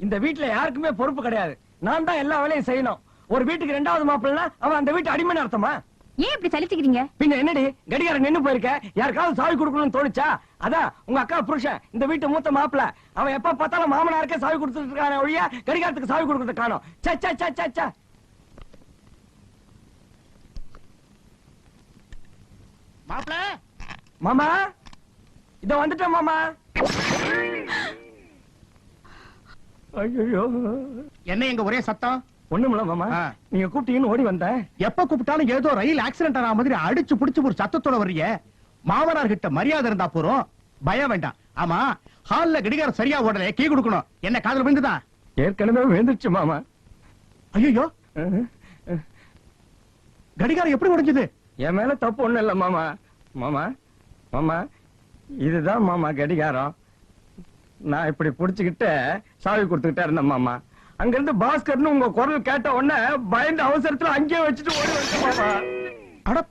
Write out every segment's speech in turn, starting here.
இந்த வீட்டுல யாருக்குமே பொறுப்பு கிடையாது. நான் தான் எல்லா வேலையும் செய்யணும். ஒரு வீட்டுக்கு 2வது மாப்பிள்ளை அவன் அந்த வீட்டு அடிமைன்னு அர்த்தமா? ஏன் இப்படி சலிச்சுக்கிறீங்க? பின்ன என்னடி கடிகாரம் நின்னு போயிருக்க? யாருக்காவது சாவி கொடுக்கணும்னு தோணுச்சா? அதான் உங்க அக்கா புருஷன் இந்த வீட்டு மூத்த மாப்பிள்ளை. அவன் எப்ப பார்த்தாலும் மாமனாருக்கே சாவி கொடுத்துட்டு இருக்கான ஒழிய கடிகாரத்துக்கு சாவி கொடுக்கறது காணோம். சே. மாப்பிள்ள மாமா இத வந்துட்டேன் மாமா. ஐயோ என்ன எங்க ஒரே சத்தம்? ஒண்ணுமில்ல மாமா, நீங்க கூப்பிட்டீங்கன்னு ஓடி வந்தேன். எப்ப கூப்பிட்டாலும் ஏதோ ரயில் ஆக்சிடென்ட் ஆன மாதிரி அடிச்சு புடிச்சு ஒரு சத்தத்தோட வர்றீங்க. மாமனார் கிட்ட மரியாதை இருந்தா போறோம், பயம் வேண்டாம். ஆமா, ஹால்ல கடிகாரம் சரியா ஓடல, கீ கொடுக்கணும். என்ன காதுல விழுந்துதான்? ஏற்கனவே விழுந்துச்சு மாமா. ஐயோ, கடிகாரம் எப்படி உடைஞ்சது? என் மேல தப்பு ஒண்ணு இல்ல மாமா. மாமா மாமா இதுதான் மாமா கடிகாரம். நான் இப்படி புடிச்சுக்கிட்டு சாவி கொடுத்துக்கிட்டே இருந்தேன் மாமா. அங்க இருந்து பாஸ்கர்னு உங்க குரல் கேட்ட உடனே பயந்து அவசரத்துல அங்கேயே வச்சுட்டு ஓடி வந்து மாமா. அட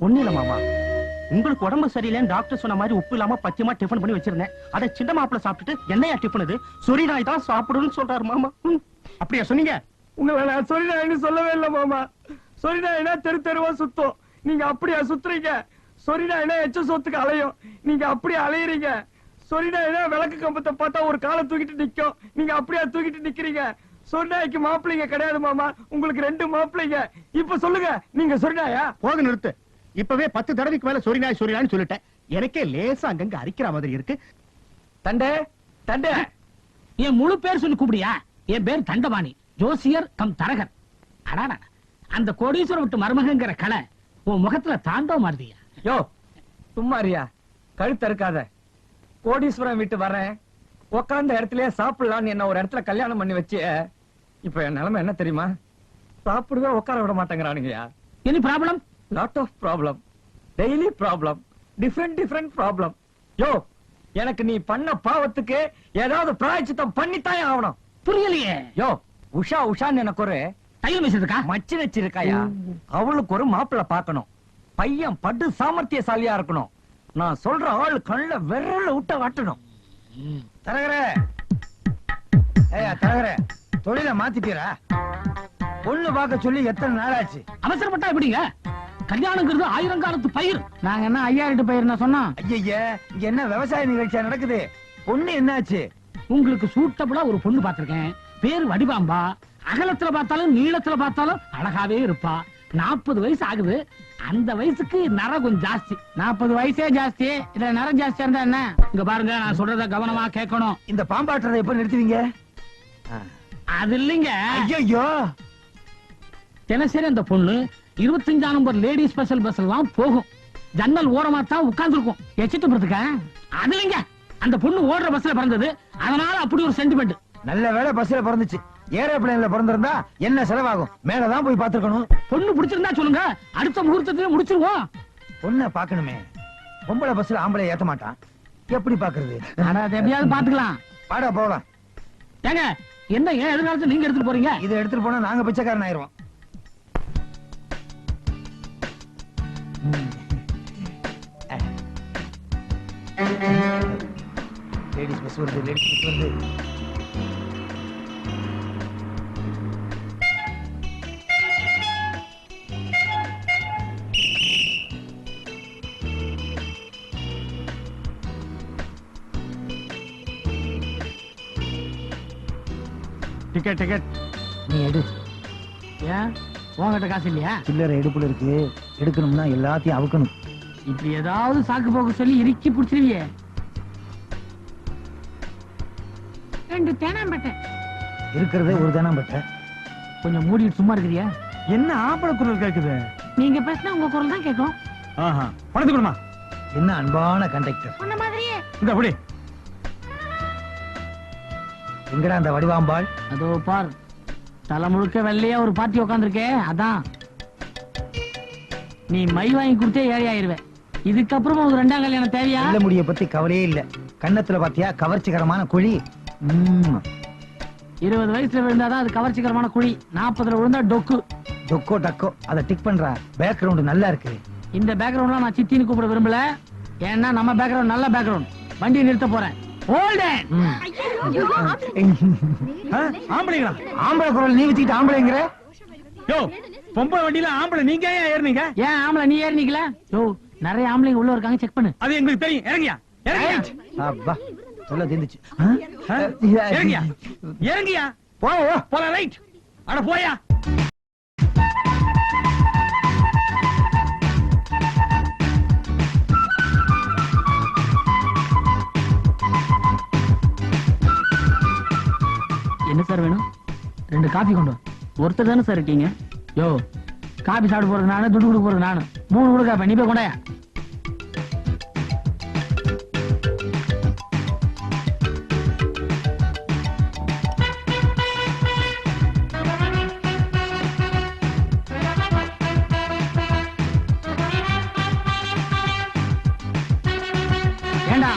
ஒண்ணு இல்ல மாமா, உங்களுக்கு உடம்பு சரியில்லைன்னு டாக்டர் சொன்ன மாதிரி உப்பு இல்லாம பச்சைமா டிஃபன் பண்ணி வச்சிருந்தேன். அதை சின்ன மாப்பிள்ள சாப்பிட்டுட்டு என்னையா டிஃபன் இது? சொரி நாய் தான் சாப்பிடுன்னு சொல்றாரு மாமா. அப்படியா சொன்னீங்க? உங்களை நான் சொரி நாயின்னு சொல்லவே இல்லை மாமா. சொரி நாயினா தெரு தெருவா சுத்தம், நீங்க அப்படியா சுத்துறீங்க? சொரி நாயினா எச்ச சொத்துக்கு அலையும், நீங்க அப்படியே அலையறீங்க. சொரி நாயினா விளக்கு கம்பத்தை பார்த்தா ஒரு காலை தூக்கிட்டு நிக்கும், நீங்க அப்படியே தூக்கிட்டு நிக்கிறீங்க. சொரி நாய்க்கு மாப்பிள்ளைங்க கிடையாது மாமா, உங்களுக்கு 2 மாப்பிள்ளைங்க. இப்ப சொல்லுங்க, நீங்க சொரி நாயா? போக நிறுத்து. இப்பவே 10 தடவைக்கு மேல சொரி நாய்னு சொல்லிட்டேன். எனக்கே லேசா அங்கங்க அரிக்கிற மாதிரி இருக்கு. தண்டே தண்டே. என் முழு பேர் சொல்லி கூப்பிடியா? என் பேர் தண்டபாணி, ஜோசியர் கம் தரகர். அடாடா, அந்த கோடீஸ்வரம் விட்டு மருமகங்கிற கலை உன் முகத்துல தாண்டவ மாறுதியா? யோ சும்மாரியா, கழுத்து இருக்காத. கோடீஸ்வரம் விட்டு வரேன், உக்காந்த இடத்துலயே சாப்பிடலான்னு என்ன ஒரு இடத்துல கல்யாணம் பண்ணி வச்சு, இப்ப என் நிலைமை என்ன தெரியுமா? சாப்பிடுவே உட்கார விட மாட்டேங்கிறானுங்கயா. Any problem? Lot of problem, daily problem, different problem. யோ எனக்கு நீ பண்ண பாவத்துக்கு ஏதாவது பிராயச்சித்தம் பண்ணித்தாயே ஆகணும். புரியலையே. யோ உஷான்னு எனக்கு ஒரு தையல் மிஷின் இருக்கா? மச்சி வச்சிருக்காயா? அவளுக்கு ஒரு மாப்பிள்ள பாக்கணும். பையன் படு சாமர்த்தியசாலியா இருக்கணும். நான் சொல்ற ஆள் கண்ணுல விரல விட்ட வாட்டணும். தரகரே, ஏயா தரகரே, தொழில மாத்திட்டீரா? பொண்ணு பார்க்க சொல்லி எத்தனை நாள் ஆச்சு? அவசரப்பட்டா எப்படிங்க? கல்யாணங்கிறது 1000 காலத்து பயிர். நாங்க என்ன 5000 பயிர் சொன்னோம்? ஐயா, இங்க என்ன விவசாய நிகழ்ச்சியா நடக்குது? பொண்ணு என்னாச்சு? உங்களுக்கு சூட்டபிளா ஒரு பொண்ணு பாத்திருக்கேன். பேரு வடிவாம்பா. அகலத்துல பார்த்தாலும் நீளத்துல பார்த்தாலும் அழகாவே இருப்பா. 40 வயசு ஆகுது. அந்த வயசுக்கு நரை கொஞ்சம் ஜாஸ்தி. 40 வயசே ஜாஸ்தி, இதுல நரம் ஜாஸ்தியா இருந்தா என்ன? இங்க பாருங்க, நான் சொல்றத கவனமா கேட்கணும். இந்த பாம்பாட்டுறதை எப்ப நிறுத்துவீங்க? அது இல்லைங்க. ஐயோ, தினசரி அந்த பொண்ணு 25ஆம் நம்பர் லேடி ஸ்பெஷல் பஸ்ல தான் போகும். ஜன்னல் ஓரமா தான் உட்கார்ந்து இருக்கும். எச்சிட்டு போறதுக்கா? அது இல்லைங்க, அந்த பொண்ணு ஓடுற பஸ்ல பிறந்தது, அதனால அப்படி ஒரு சென்டிமெண்ட். நல்ல வேளை பஸ்ல பிறந்துச்சு. ஏரோப்ளேன்ல பிறந்திருந்தா என்ன செலவாகும்? மேலதான் போய் பாத்துக்கணும். பொண்ணு பிடிச்சிருந்தா சொல்லுங்க, அடுத்த முகூர்த்தத்துல முடிச்சிருவோம். பொண்ணை பாக்கணுமே. பொம்பளை பஸ்ல ஆம்பளை ஏத்த மாட்டான், எப்படி பாக்குறது? ஆனா அதை எப்படியாவது பாத்துக்கலாம். பாடா போகலாம். ஏங்க, என்ன ஏன் எதிர்காலத்துல நீங்க எடுத்துட்டு போறீங்க? இதை எடுத்துட்டு போனா நாங்க பிச்சைக்காரன் ஆயிருவோம். லேடிஸ் பஸ் வருது, லேடிஸ் பஸ் வருது. டிக்கெட் நீ எடு. ஏன் உங்ககிட்ட காசு இல்லையா? சில்லறை எடுப்புல இருக்கு, எடுக்கணும்னா எல்லாத்தையும் அவுக்கணும். இப்படி ஏதாவது சாக்கு போக்கு சொல்லி இறுக்கி பிடிச்சிருவியே. 2 தேனாம்பேட்டை இருக்கிறதே ஒரு தேனாம்பேட்டை. கொஞ்சம் மூடிட்டு சும்மா இருக்கிறியா? என்ன ஆம்பளை குரல் கேக்குது? நீங்க பேசினா உங்க குரல் தான் கேட்கும். பணத்து கொடுமா. என்ன அன்பான கண்டக்டர். உன்ன மாதிரியே. இந்த அப்படி எங்கடா அந்த வடிவாம்பாள்? அதோ பார், தலை முழுக்க வெள்ளையா ஒரு பார்ட்டி உட்காந்துருக்கே, அதான். நீ மை வாங்கி கொடுத்தே ஏழை ஆயிருவே. இதுக்கப்புறம் ஒரு 2ஆம் கல்யாணம் தேவையா? நல்ல முடிய பத்தி கவலையே இல்ல. கன்னத்துல பாத்தியா கவர்ச்சிகரமான குழி. 20 வயசுல விழுந்தாதான் அது கவர்ச்சிகரமான குழி. 40ல விழுந்தா டொக்கு. டொக்கோ டக்கோ, அதை டிக் பண்ற. பேக்ரவுண்ட் நல்லா இருக்கு. இந்த பேக்ரவுண்ட்லாம் நான் சித்தின்னு கூப்பிட விரும்பல. ஏன்னா நம்ம பேக்ரவுண்ட் நல்ல பேக்ரவுண்ட். வண்டியை நிறுத்த போறேன். ஹோல்டன் ஆம்பளைங்களா? ஆம்பளை குரல் நீ வச்சுக்கிட்டு ஆம்பளைங்கிற? யோ, பொம்பளை வண்டியில ஆம்பளை நீங்க ஏன் ஏறுனீங்க? ஏன் ஆம்பளை நீ ஏறினீங்களா? யோ, நிறைய ஆம்பளைங்க உள்ள இருக்காங்க, செக் பண்ணு. அது எங்களுக்கு தெரியும். இறங்கியா, இறங்கியா, அப்பா சொல்ல தெரிஞ்சுச்சு. இறங்கியா, இறங்கியா. போயா போலாம், ரைட். அட போயா. என்ன சார் வேணும்? 2 காபி கொண்டு வா. ஒருத்தர் தானே சார் இருக்கீங்க? யோ, காபி சாப்பிட போறது நானு, துட்டு கொடுக்க போறது நானு. 3 கொடுக்க, நீ போய் கொண்டாயா. ஏண்டா,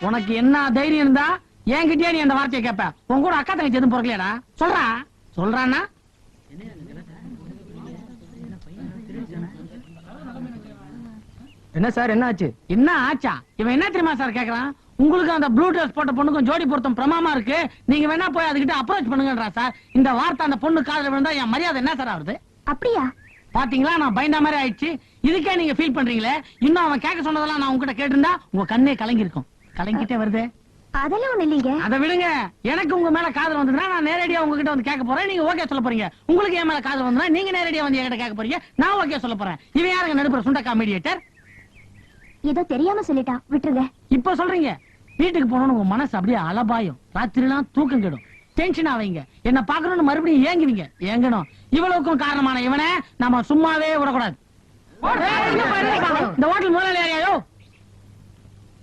உனக்கு என்ன தைரியம் இருந்தா என்கிட்டயே நீ அந்த வார்த்தையை கேப்ப? உன் கூட அக்கா தங்கச்சி எதுவும் பிறக்கலையாடா? சொல்றா, சொல்றான்னா என்ன சார், என்ன ஆச்சு? என்ன ஆச்சா? இவன் என்ன தெரியுமா சார் கேக்குறான்? உங்களுக்கு அந்த ப்ளூ ட்ரெஸ் போட்ட பொண்ணுக்கும் ஜோடி பொருத்தம் பிரமாமா இருக்கு, நீங்க வேணா போய் அதுகிட்ட அப்ரோச் பண்ணுங்கன்றா சார். இந்த வார்த்தை அந்த பொண்ணு காதுல விழுந்தா என் மரியாதை என்ன சார் ஆகுது? அப்படியா? பாத்தீங்களா, நான் பயந்த மாதிரி ஆயிடுச்சு. இதுக்கே நீங்க ஃபீல் பண்றீங்களே. இன்னும் அவன் கேட்க சொன்னதெல்லாம் நான் உங்ககிட்ட கேட்டிருந்தா உங்க கண்ணே கலங்கி இருக்கும். கலங்கிட்டே வருது. அதெல்லாம் ஒண்ணு இல்லைங்க. அதை விடுங்க. எனக்கு உங்க மேல காதல் வந்ததுன்னா நான் நேரடியா உங்ககிட்ட வந்து கேட்க போறேன், நீங்க ஓகே சொல்ல போறீங்க. உங்களுக்கு என் மேல காதல் வந்தா நீங்க நேரடியா வந்து என்கிட்ட கேட்க போறீங்க, நான் ஓகே சொல்ல போறேன். இவன் யாருங்க நடுப்புற சுண்டக்கா மீடியேட்டர்? ஏதோ தெரியாம சொல்லிட்டான், விட்டுருங்க. இப்ப சொல்றீங்க. வீட்டுக்கு போனோம்னு உங்க மனசு அப்படியே அலபாயம். ராத்திரிலாம் தூக்கம் கெடும், டென்ஷன் ஆவீங்க. என்ன பாக்கணும்னு மறுபடியும் ஏங்குவீங்க. ஏங்கணும். இவ்வளவுக்கும் காரணமான இவனை நாம சும்மாவே விடக்கூடாது. இந்த ஹோட்டல் முதலாளி யாரையோ?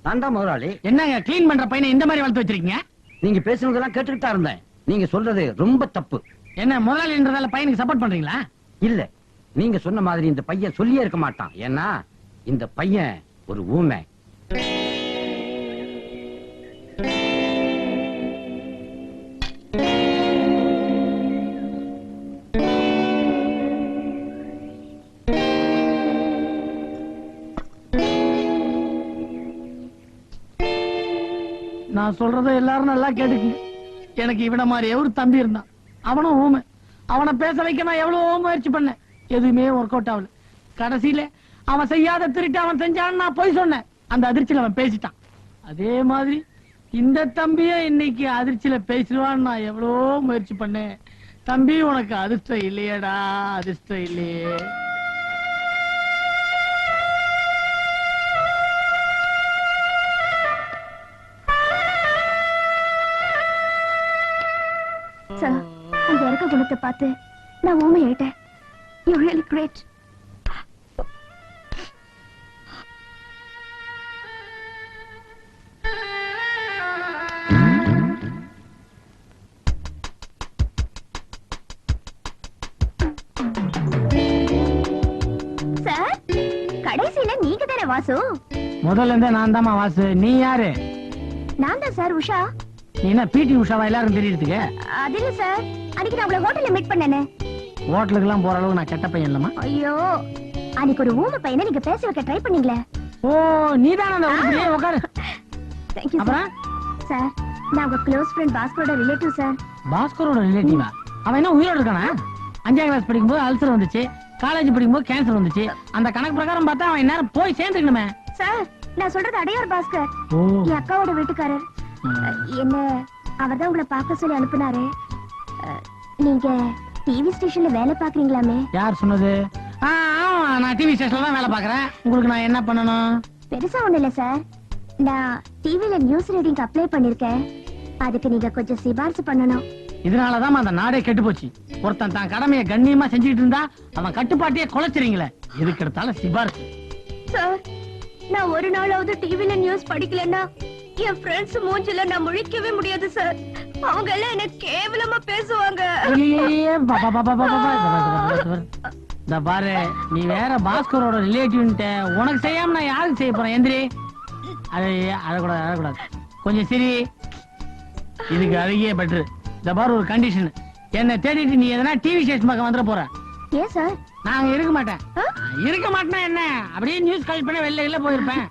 நான் தான் முதலாளி. என்னங்க கிளீன் பண்ற பையனை இந்த மாதிரி வளர்த்து வச்சிருக்கீங்க? நீங்க பேசுனதெல்லாம் கேட்டுக்கிட்டு தான் இருந்தேன். நீங்க சொல்றது ரொம்ப தப்பு. என்ன முதலாளின்றதால பையனுக்கு சப்போர்ட் பண்றீங்களா? இல்ல, நீங்க சொன்ன மாதிரி இந்த பையன் சொல்லியே இருக்க மாட்டான். ஏன்னா இந்த பையன் ஒரு ஊமை. நான் சொல்றத எல்லாரும் நல்லா கேட்டுக்கீங்க. எனக்கு இவன மாதிரி ஒரு தம்பி இருந்தான், அவனும் ஊமை. அவனை பேச வைக்க நான் எவ்வளவோ முயற்சி பண்ணேன், எதுவுமே ஒர்க் அவுட் ஆகல. கடைசியில அவன் செய்யாத திருட்டு அவன் செஞ்சான்னு நான் போய் சொன்னேன். அந்த அதிர்ச்சியில அவன் பேசிட்டான். அதே மாதிரி இந்த தம்பிய இன்னைக்கு அதிர்ச்சியில பேசிடுவான்னு நான் எவ்வளவோ முயற்சி பண்ணேன். தம்பி, உனக்கு அதிர்ஷ்டம் இல்லையேடா, அதிர்ஷ்டம் இல்லையே. சார், உங்க இறக்க குணத்தை பார்த்து நான் ஊமை ஆயிட்டேன். You really great. சார், கடைசியில நீங்க தானே வாசு? முதல்ல இருந்தே நான் தாமா வாசு. நீ யாரு? நான் தான் சார், உஷா. நீ என்ன பிடி உஷாவா எல்லாரும் தெரியறதுக்கு? அது இல்ல சார், அன்னைக்கு நான் உங்களை ஹோட்டல்ல மீட் பண்ணேனே. ஹோட்டலுக்கு எல்லாம் போற அளவுக்கு நான் கெட்ட பையன் இல்லம்மா. ஐயோ, அன்னைக்கு ஒரு ஊமை பையனை நீங்க பேச வைக்க ட்ரை பண்ணீங்களே. ஓ, நீதான் அந்த ஊமையே. உட்காரு. Thank you, அப்புறம் சார். நான் உங்க க்ளோஸ் ஃப்ரெண்ட் பாஸ்கரோட ரிலேட்டிவ் சார். பாஸ்கரோட ரிலேட்டிவா? அவன் என்ன உயிரோட இருக்கானா? 5ஆம் கிளாஸ் படிக்கும்போது அல்சர் வந்துச்சு, காலேஜ் படிக்கும்போது கேன்சர் வந்துச்சு. அந்த கணக்கு பிரகாரம் பார்த்தா அவன் நேரம் போய் சேர்ந்துக்கணுமே. சார், நான் சொல்றது அடையார் பாஸ்கர், ஓ, என் அக்காவோட வீட்டுக்காரர். என்ன அவர்தான் உங்களை பார்க்க சொல்லி அனுப்புனாரு. நீங்க டிவி ஸ்டேஷன்ல வேலை பாக்குறீங்களாமே? யார் சொன்னது? ஆமா, நான் டிவி ஸ்டேஷன்ல தான் வேலை பாக்குறேன். உங்களுக்கு நான் என்ன பண்ணணும்? பெருசா ஒண்ணு இல்ல சார். நான் டிவில நியூஸ் ரீடிங் அப்ளை பண்ணிருக்கேன். அதுக்கு நீங்க கொஞ்சம் சிபாரிசு பண்ணணும். இதனாலதான் அந்த நாடே கெட்டு போச்சு. ஒருத்தன் தான் கடமையை கண்ணியமா செஞ்சுட்டு இருந்தா அவன் கட்டுப்பாட்டையே குலைச்சிறீங்களே. எதுக்கு எடுத்தாலும் சிபாரிசு. சார், நான் ஒரு நாளாவது டிவில நியூஸ் படிக்கலன்னா என் ஃப்ரெண்ட்ஸ் மூஞ்சில நான் முழிக்கவே முடியாது சார். அவங்க எல்லாம் என்ன கேவலமா பேசுவாங்க. ஐயே, இந்த பாரு, நீ வேற பாஸ்கரோட ரிலேட்டிவ்ன்ட்ட உனக்கு செய்யாம நான் யாருக்கு செய்ய போறேன்? எந்திரி. அழக்கூடாது, அழக்கூடாது. கொஞ்சம் சரி, இதுக்கு அழகியே பெட்ரு. இந்த பாரு, ஒரு கண்டிஷன். என்ன தேடிட்டு நீ எதனா டிவி ஸ்டேஷன் பக்கம் வந்துட போற. ஏன் சார்? நாங்க இருக்க மாட்டேன். இருக்க மாட்டேன்னா என்ன, அப்படியே நியூஸ் கலெக்ட் பண்ண வெளில போயிருப்பேன்.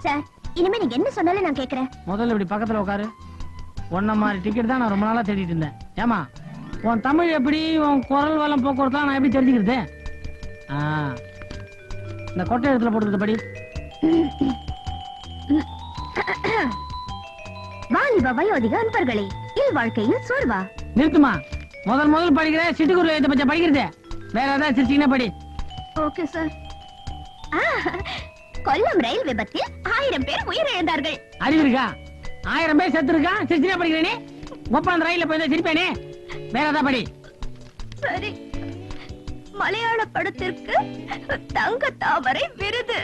சார், இனிமே நீங்க என்ன சொன்னாலும் நான் கேக்குறேன். முதல்ல இப்படி பக்கத்துல உட்காரு. உன்ன மாதிரி டிக்கெட் தான் நான் ரொம்ப நாளா தேடிட்டு இருந்தேன். ஏமா உன் தமிழ் எப்படி, உன் குரல் வளம் போக்குவரத்து நான் எப்படி தெரிஞ்சுக்கிறது? இந்த கொட்டை இடத்துல போட்டுக்கிறது படி. வாலிப வயோதிக அன்பர்களே, இல்வாழ்க்கையில் சோர்வா? நிறுத்துமா. முதல் படிக்கிற சிட்டுக்குருல இதை பத்தி படிக்கிறது. வேற ஏதாவது சிரிச்சீங்கன்னா படி. Okay sir. கொல்லம் ரயில் விபத்தில் 1000 பேர் உயிரிழந்தார்கள். அறிவு இருக்கா? 1000 பேர் செத்து இருக்கா? சிரிச்சினா படிக்கிறேனே. ஒப்பாந்த ரயில்ல போய் சிரிப்பேனே. வேற ஏதாவது படி. சரி. மலையாள படத்திற்கு தங்க தாமரை விருது.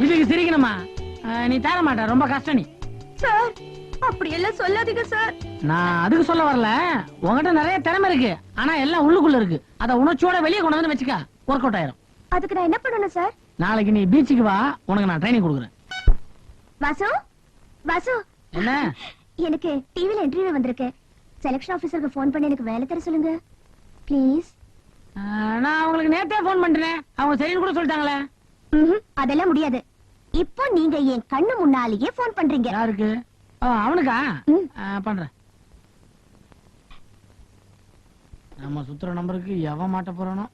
இதுக்கு சிரிக்கணுமா? நீ தர மாட்ட, ரொம்ப கஷ்டம் நீ. சார் அப்படி எல்லாம் சொல்லாதீங்க சார். நான் அதுக்கு சொல்ல வரல. உங்ககிட்ட நிறைய திறமை இருக்கு, ஆனா எல்லாம் உள்ளுக்குள்ள இருக்கு. அத உணர்ச்சியோட வெளியே கொண்டு வந்து வச்சுக்க, ஒர்க் அவுட் ஆயிரும். அதுக்கு நான் என்ன பண்ணணும் சார்? நாளைக்கு நீ பீச்சுக்கு வா, உனக்கு நான் ட்ரைனிங் கொடுக்குறேன். வாசு, வாசு, என்ன? எனக்கு டிவில இன்டர்வியூ வந்திருக்கு. செலக்ஷன் ஆபீசருக்கு ஃபோன் பண்ணி எனக்கு வேலை தர சொல்லுங்க ப்ளீஸ். நான் அவங்களுக்கு நேத்தே போன் பண்றேன், அவங்க சரின்னு கூட சொல்லிட்டாங்களே. அதெல்லாம் முடியாது. இப்போ நீங்க என் கண்ணு முன்னாலேயே போன் பண்றீங்க. யாருக்கு? அவனுக்கா? பண்றேன். நம்ம சுத்துற நம்பருக்கு எவன் மாட்ட போறானோ.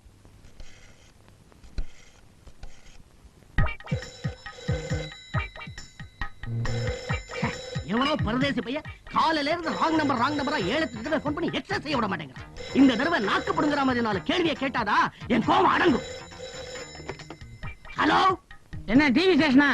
எவனோ பரதேசி பையன் காலையில இருந்து ராங் நம்பரா 7 தடவை போன் பண்ணி எக்ஸஸ் செய்ய விட மாட்டேங்கிறான். இந்த தடவை நாக்கு புடுங்குற மாதிரி 4 கேள்வியை கேட்டாதா என் கோவம் அடங்கும். ஹலோ, என்ன டிவி ஸ்டேஷனா?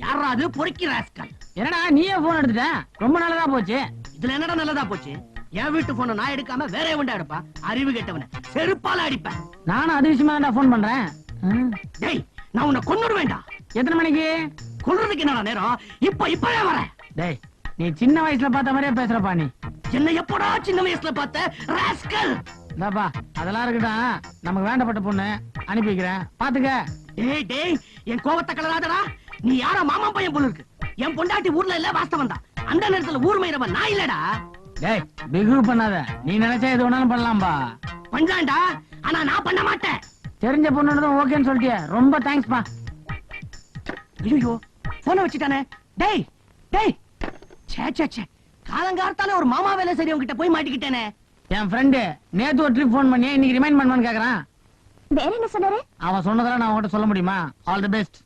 யாரா அது? பொறுக்கி ராஸ்கல். என்னடா நீயே போன் எடுத்துட்ட? ரொம்ப நல்லதா போச்சு. இதுல என்னடா நல்லதா போச்சு? என் வீட்டு போன நான் எடுக்காம வேற எவன்டா எடுப்பா? அறிவு கெட்டவன செருப்பால அடிப்பேன். நானும் அது விஷயமா தான் போன் பண்றேன். டேய், நான் உன்னை கொன்னுட வேண்டாம். எத்தனை மணிக்கு? கொல்றதுக்கு என்னடா நேரம்? இப்பவே வரேன். டேய், நீ சின்ன வயசுல பார்த்த மாதிரியே பேசுறப்பா நீ. என்ன எப்படா சின்ன வயசுல பார்த்த ராஸ்கல்? இந்தாப்பா, அதெல்லாம் இருக்கட்டும். நமக்கு வேண்டப்பட்ட பொண்ணு அனுப்பி வைக்கிறேன், பாத்துக்க. டேய் டேய், என் கோவத்தை கலராதடா. நீ யாரா மாமா பையன் போல இருக்கு. என் பொண்டாட்டி ஊர்ல இல்ல, வாஸ்தவம் தான். அந்த நேரத்துல ஊர் மயிரவன் நான் இல்லடா. டேய், பிகு பண்ணாத. நீ நினைச்சா எது வேணாலும் பண்ணலாம்பா. பண்ணலாம்டா, ஆனா நான் பண்ண மாட்டேன். தெரிஞ்ச பொண்ணுதான் ஓகேன்னு சொல்லிட்டியா? ரொம்ப தேங்க்ஸ் பா. ஐயோ, போன வச்சுட்டானே. டேய் டேய், சே சே சே, காலங்கார்த்தால ஒரு மாமா வேலை சரி உங்ககிட்ட போய் மாட்டிக்கிட்டேனே. என் ஃப்ரெண்டு நேத்து ஒரு ட்ரிப் போன் பண்ணி இன்னைக்கு ரிமைண்ட் பண்ணுவான்னு கேக்குறான். வேற என்ன சொன்னாரு? அவன் சொன்னதெல்லாம் நான் உன்கிட்ட சொல்ல முடியுமா? All the best.